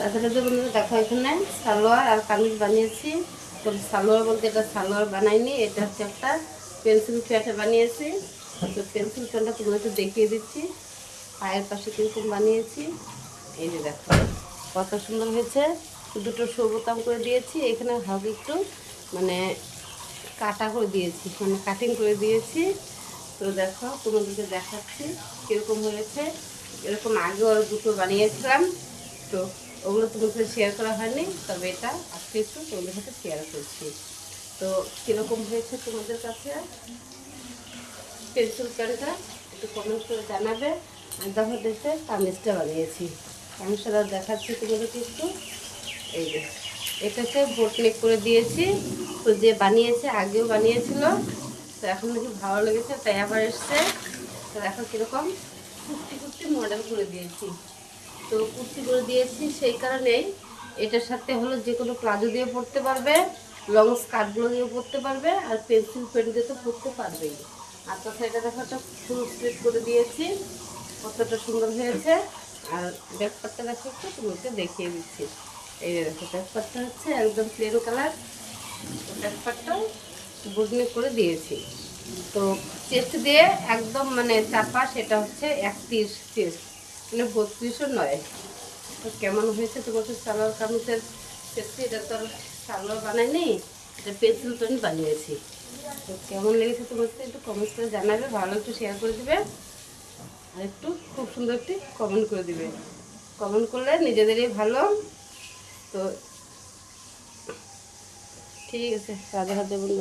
তাছাড়া যে বন্ধুরা দেখো এখানে সালোয়ার আর কামিজ বানিয়েছি। তো সালোয়ার বলতে এটা সালোয়ার বানাইনি, এটা হচ্ছে একটা পেন্সিল প্যাটে বানিয়েছি। তো পেন্সিল প্যান্টটা তোমাদেরকে দেখিয়ে দিচ্ছি পায়ের পাশে কীরকম বানিয়েছি। এই যে দেখো কত সুন্দর হয়েছে। দুটো শো বোতাম করে দিয়েছি, এখানে হালকা একটু মানে কাটা করে দিয়েছি, মানে কাটিং করে দিয়েছি। তো দেখো তোমাদেরকে দেখাচ্ছি কীরকম হয়েছে। এরকম আগেও আর দুটো বানিয়েছিলাম, তো ওগুলো তোমাদের সাথে শেয়ার করা হয়নি, তবে এটা আজকে একটু তোমাদের সাথে শেয়ার করছি। তো কীরকম হয়েছে তোমাদের কাছে পেন্সিল প্যান্টটা একটু কমেন্ট করে জানাবে। আর দেখো দেখতে কামিজটা বানিয়েছি, কামিজটা দেখাচ্ছি তোমাদেরকে একটু। এই যে এটাকে বোট নেক করে দিয়েছি। তো যে বানিয়েছে আগেও বানিয়েছিল, তো এখন নাকি ভালো লেগেছে তাই আবার এসছে। তো দেখো কীরকম কুর্তি কুর্তি মডেল করে দিয়েছি। তো কুর্তি করে দিয়েছি সেই কারণেই এটার সাথে হলো যে কোনো প্লাজো দিয়ে পরতে পারবে, লং স্কার্টগুলো দিয়েও পরতে পারবে, আর পেন্সিল প্যান্ট দিয়ে তো পরতে পারবেই। আর তাছাড়া এটা দেখো একটা ফুল স্লিভ করে দিয়েছি, কতটা সুন্দর হয়েছে। আর ব্যাকপারটা দেখো একটু তোমাকে দেখিয়ে দিচ্ছি। এই যে দেখো ব্যাকপারটা হচ্ছে একদম প্লেন কালার, ব্যাকপারটাও বুজনি করে দিয়েছি। তো চেস্ট দিয়ে একদম মানে চাপা, সেটা হচ্ছে 31 চেস্ট, মানে 32ও নয়। তো কেমন হয়েছে তোমাকে সালোয়ার কামিজের ক্ষেত্রে? এটা তো আর সালোয়ার বানাইনি, এটা পেন্সিল প্যান্ট বানিয়েছি। তো কেমন লেগেছে তোমাকে একটু কমেন্ট করে জানাবে, ভালো একটু শেয়ার করে দেবে, আর একটু খুব সুন্দর একটি কমেন্ট করে দিবে। কমেন্ট করলে নিজেদেরই ভালো। তো ঠিক আছে, রাধে রাধে বন্ধু।